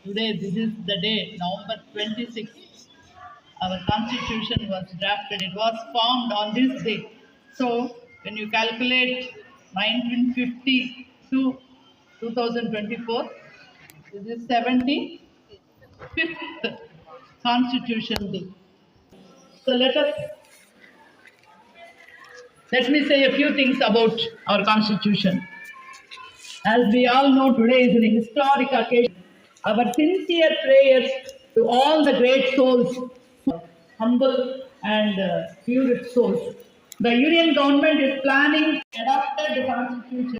Today, this is the day, November 26th. Our constitution was drafted. It was formed on this day. So, when you calculate 1950 to 2024, this is 75th Constitution Day. So let me say a few things about our Constitution. As we all know, today is an historic occasion. Our sincere prayers to all the great souls, humble and pure souls. The Union government is planning to adopt the Constitution.